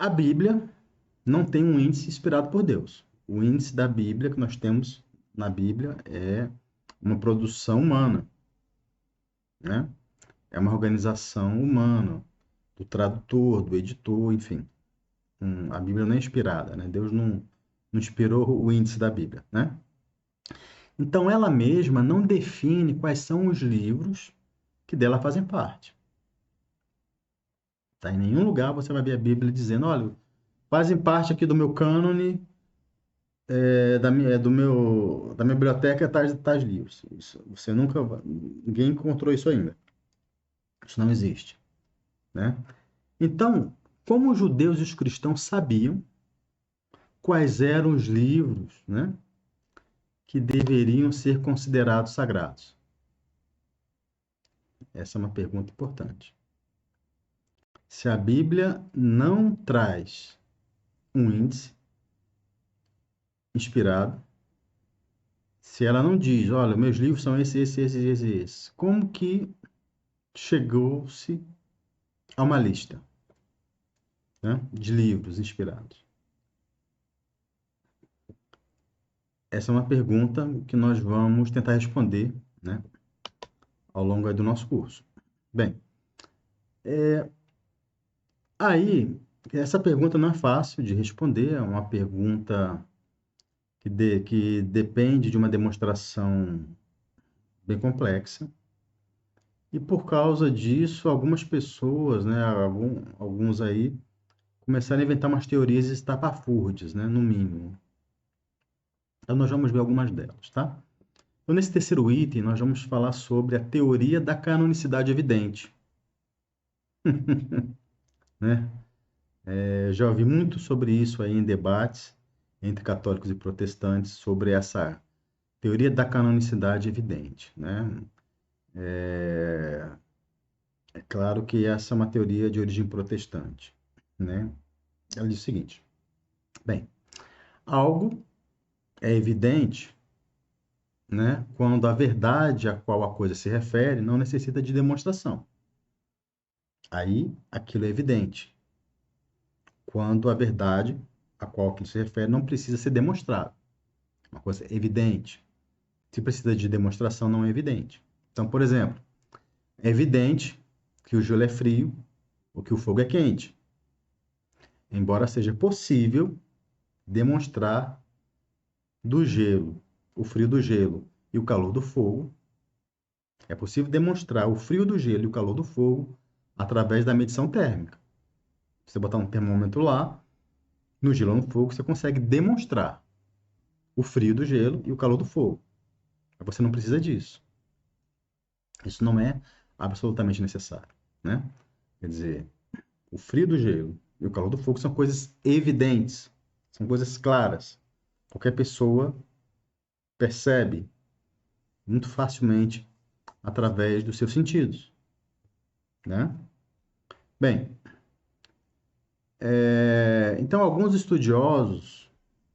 A Bíblia não tem um índice inspirado por Deus. O índice da Bíblia que nós temos na Bíblia é uma produção humana, né? É uma organização humana, do tradutor, do editor, enfim. A Bíblia não é inspirada, né? Deus não inspirou o índice da Bíblia, né? Então, ela mesma não define quais são os livros que dela fazem parte. Tá? Em nenhum lugar você vai ver a Bíblia dizendo, olha, fazem parte aqui do meu cânone, da minha biblioteca, tais livros. Isso, você nunca, ninguém encontrou isso ainda. Isso não existe, né? Então, como os judeus e os cristãos sabiam quais eram os livros, né, que deveriam ser considerados sagrados? Essa é uma pergunta importante. Se a Bíblia não traz um índice inspirado, se ela não diz, olha, meus livros são esse, como que chegou-se a uma lista, né, de livros inspirados? Essa é uma pergunta que nós vamos tentar responder, né, ao longo aí do nosso curso. Bem, aí, essa pergunta não é fácil de responder, é uma pergunta que depende de uma demonstração bem complexa. E por causa disso, algumas pessoas, né, alguns aí, começaram a inventar umas teorias estapafúrdias, né, no mínimo. Então, nós vamos ver algumas delas, tá? Então, nesse terceiro item, nós vamos falar sobre a teoria da canonicidade evidente, né? Já ouvi muito sobre isso aí em debates entre católicos e protestantes, sobre essa teoria da canonicidade evidente, né? É, é claro que essa é uma teoria de origem protestante, né? Ela diz o seguinte: bem, algo é evidente, né, quando a verdade a qual a coisa se refere não necessita de demonstração. Aí, aquilo é evidente. Quando a verdade a qual aquilo se refere não precisa ser demonstrado. Uma coisa é evidente. Se precisa de demonstração, não é evidente. Então, por exemplo, é evidente que o gelo é frio ou que o fogo é quente. Embora seja possível demonstrar do gelo, o frio do gelo e o calor do fogo, é possível demonstrar o frio do gelo e o calor do fogo através da medição térmica. Você botar um termômetro lá, no gelo ou no fogo, você consegue demonstrar o frio do gelo e o calor do fogo. Mas você não precisa disso. Isso não é absolutamente necessário, né? Quer dizer, o frio do gelo e o calor do fogo são coisas evidentes, são coisas claras. Qualquer pessoa percebe muito facilmente através dos seus sentidos, né? Bem, então alguns estudiosos,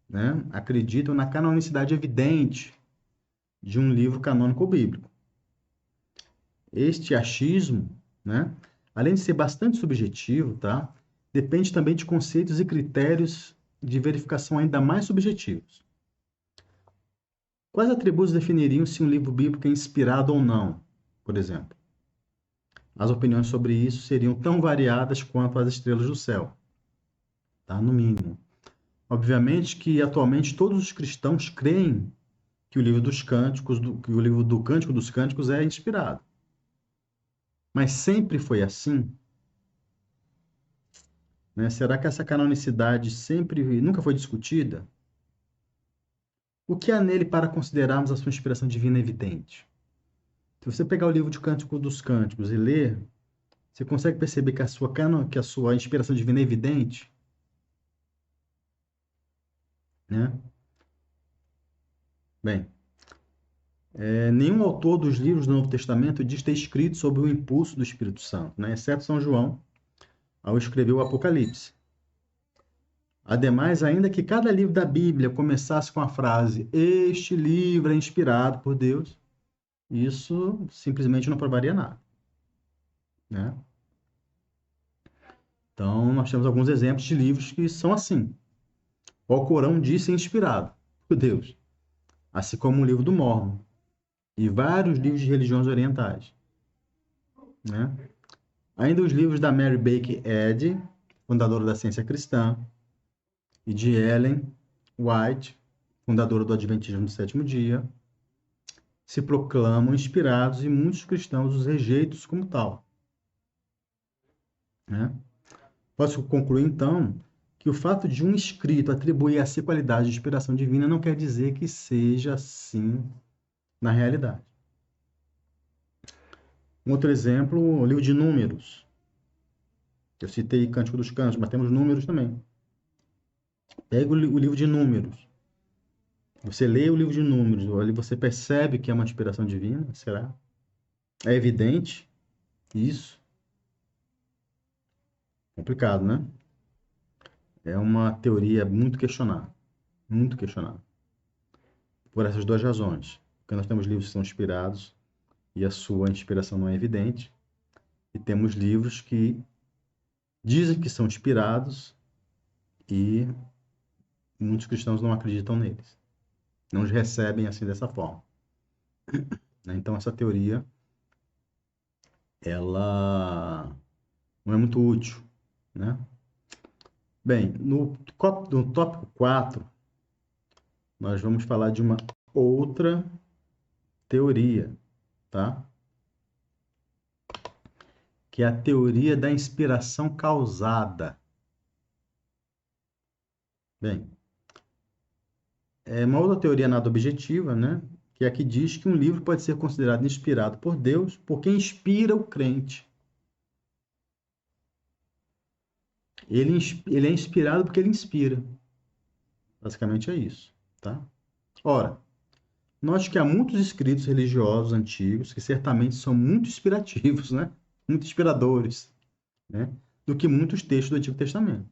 né, acreditam na canonicidade evidente de um livro canônico bíblico. Este achismo, né, além de ser bastante subjetivo, tá, depende também de conceitos e critérios de verificação ainda mais subjetivos. Quais atributos definiriam se um livro bíblico é inspirado ou não, por exemplo? As opiniões sobre isso seriam tão variadas quanto as estrelas do céu, tá? No mínimo. Obviamente que atualmente todos os cristãos creem que o livro dos Cânticos, que o livro do Cântico dos Cânticos é inspirado. Mas sempre foi assim, né? Será que essa canonicidade nunca foi discutida? O que há nele para considerarmos a sua inspiração divina evidente? Se você pegar o livro de Cântico dos Cânticos e ler, você consegue perceber que que a sua inspiração divina é evidente, né? Bem, nenhum autor dos livros do Novo Testamento diz ter escrito sob o impulso do Espírito Santo, né? Exceto São João, ao escrever o Apocalipse. Ademais, ainda que cada livro da Bíblia começasse com a frase "Este livro é inspirado por Deus", isso simplesmente não provaria nada, né? Então, nós temos alguns exemplos de livros que são assim. O Alcorão diz ser inspirado por Deus, assim como o livro do Mórmon e vários livros de religiões orientais, né? Ainda os livros da Mary Baker Eddy, fundadora da ciência cristã, e de Ellen White, fundadora do Adventismo do Sétimo Dia, se proclamam inspirados e muitos cristãos os rejeitam como tal, né? Posso concluir, então, que o fato de um escrito atribuir a si qualidade de inspiração divina não quer dizer que seja assim na realidade. Um outro exemplo, o livro de Números. Eu citei Cântico dos Cânticos, mas temos Números também. Pega o livro de Números. Você lê o livro de Números, ali você percebe que é uma inspiração divina, será? É evidente isso? Complicado, né? É uma teoria muito questionada, muito questionada. Por essas duas razões. Porque nós temos livros que são inspirados e a sua inspiração não é evidente, e temos livros que dizem que são inspirados e muitos cristãos não acreditam neles, não os recebem assim dessa forma, né? Então essa teoria ela não é muito útil, né? Bem, no tópico 4 nós vamos falar de uma outra teoria, tá? Que é a teoria da inspiração causada. Bem, é uma outra teoria nada objetiva, né? Que é a que diz que um livro pode ser considerado inspirado por Deus porque inspira o crente. Ele é inspirado porque ele inspira. Basicamente é isso, tá? Ora, note que há muitos escritos religiosos antigos que certamente são muito inspirativos, né? Muito inspiradores, né? Do que muitos textos do Antigo Testamento,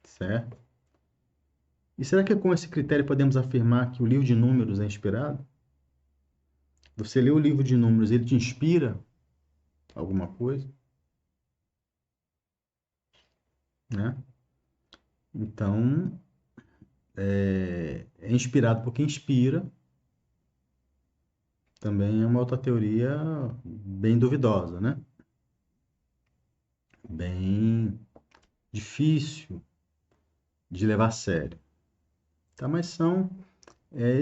certo? E será que com esse critério podemos afirmar que o livro de Números é inspirado? Você lê o livro de Números, ele te inspira alguma coisa, né? Então, é inspirado por quem inspira, também é uma outra teoria bem duvidosa, né? Bem difícil de levar a sério, tá? Mas são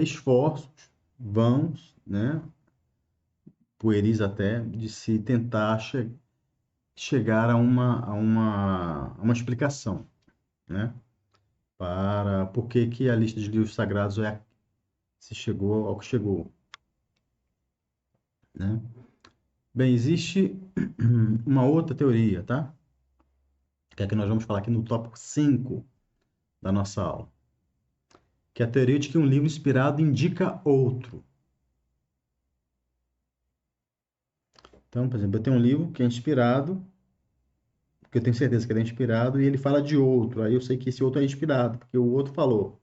esforços vãos, né? Pueris até, de se tentar chegar a uma explicação, né? Para por que que a lista de livros sagrados se chegou ao que chegou, né? Bem, existe uma outra teoria, tá? Que é a que nós vamos falar aqui no tópico 5 da nossa aula, que é a teoria de que um livro inspirado indica outro. Então, por exemplo, eu tenho um livro que é inspirado, porque eu tenho certeza que ele é inspirado, e ele fala de outro. Aí eu sei que esse outro é inspirado, porque o outro falou.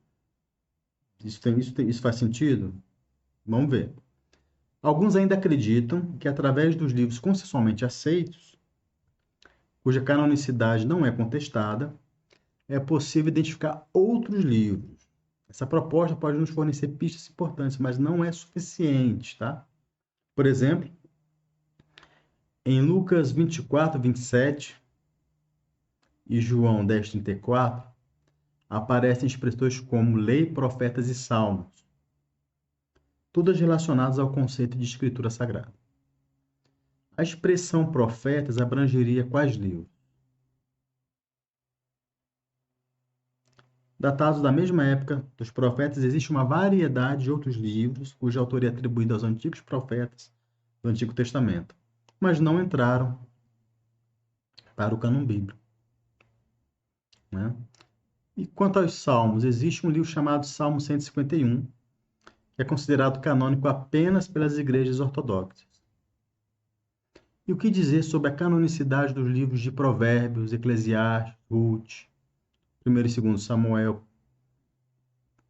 Isso faz sentido? Vamos ver. Alguns ainda acreditam que, através dos livros consensualmente aceitos, cuja canonicidade não é contestada, é possível identificar outros livros. Essa proposta pode nos fornecer pistas importantes, mas não é suficiente, tá? Por exemplo, em Lucas 24, 27 e João 10, 34, aparecem expressões como lei, profetas e salmos, todas relacionadas ao conceito de escritura sagrada. A expressão profetas abrangeria quais livros? Datados da mesma época dos profetas, existe uma variedade de outros livros cuja autoria é atribuída aos antigos profetas do Antigo Testamento, mas não entraram para o cânon bíblico, né? E quanto aos salmos, existe um livro chamado Salmo 151, que é considerado canônico apenas pelas igrejas ortodoxas. E o que dizer sobre a canonicidade dos livros de Provérbios, Eclesiastes, Ruth, 1º e 2º Samuel,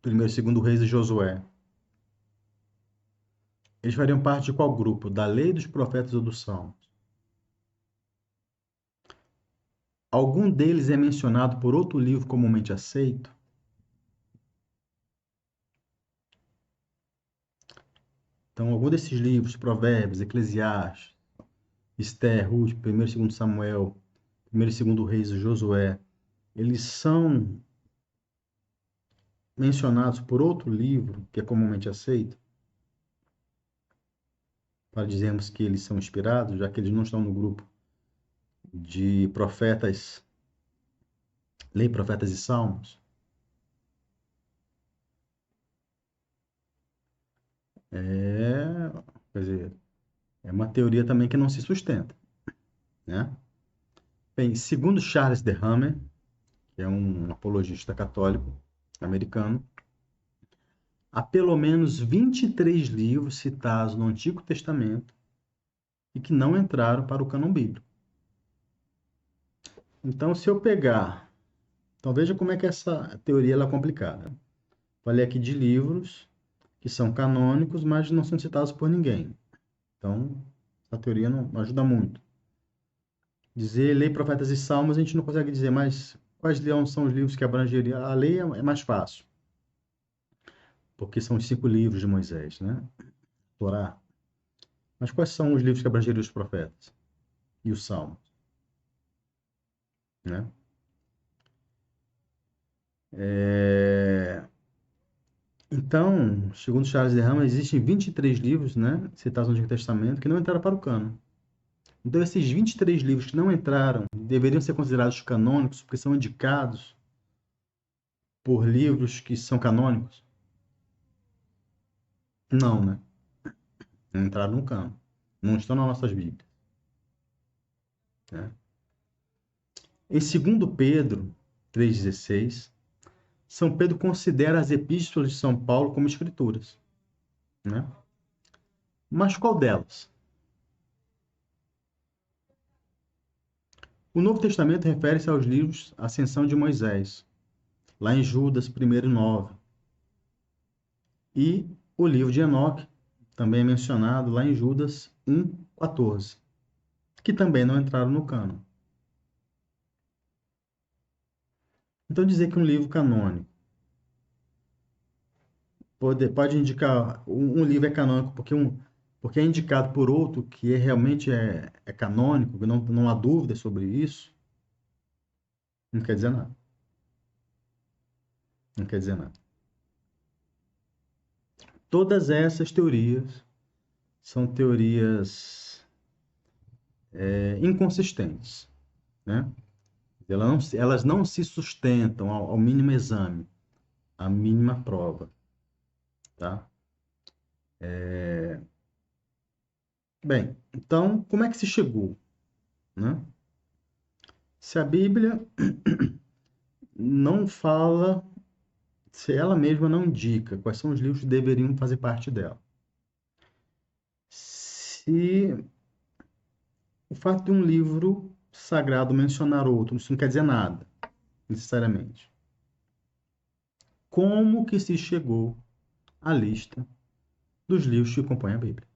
1º e 2º Reis e Josué? Eles fariam parte de qual grupo? Da lei, dos profetas ou dos salmos? algum deles é mencionado por outro livro comumente aceito? Então, algum desses livros, Provérbios, Eclesiastes, Esther, Ruth, 1º e 2º Samuel, 1º e 2º Reis e Josué, eles são mencionados por outro livro que é comumente aceito, para dizermos que eles são inspirados, já que eles não estão no grupo de profetas, lei, profetas e salmos. Quer dizer, é uma teoria também que não se sustenta, né? Bem, segundo Charles Duhigg, que é um apologista católico americano, há pelo menos 23 livros citados no Antigo Testamento e que não entraram para o cânon bíblico. Então, se eu pegar... Então, veja como é que essa teoria ela é complicada. Falei aqui de livros que são canônicos, mas não são citados por ninguém. Então, essa teoria não ajuda muito. Dizer lei, profetas e salmos, a gente não consegue dizer, mas quais são os livros que abrangeriam? A lei é mais fácil, porque são os 5 livros de Moisés, né? Torá. Mas quais são os livros que abrangeriam os profetas e os salmos, né? Então, segundo Charles Derrama, existem 23 livros, né, citados no Antigo Testamento, que não entraram para o cânon. Então, esses 23 livros que não entraram deveriam ser considerados canônicos, porque são indicados por livros que são canônicos? Não, né? Não entraram no cânon. Não estão nas nossas Bíblias, né? Em 2 Pedro 3,16, São Pedro considera as epístolas de São Paulo como escrituras, né? Mas qual delas? O Novo Testamento refere-se aos livros Ascensão de Moisés, lá em Judas 1:9. E o livro de Enoque, também é mencionado lá em Judas 1:14, que também não entraram no cânon. Então, dizer que um livro canônico pode indicar um livro é canônico porque é indicado por outro que realmente é canônico, que não há dúvida sobre isso, não quer dizer nada. Não quer dizer nada. Todas essas teorias são teorias inconsistentes, né? Elas não se sustentam ao mínimo exame, à mínima prova, tá? Bem, então, como é que se chegou, né? Se a Bíblia não fala, se ela mesma não indica quais são os livros que deveriam fazer parte dela. Se o fato de um livro sagrado mencionar outro, isso não quer dizer nada, necessariamente. Como que se chegou à lista dos livros que compõem a Bíblia?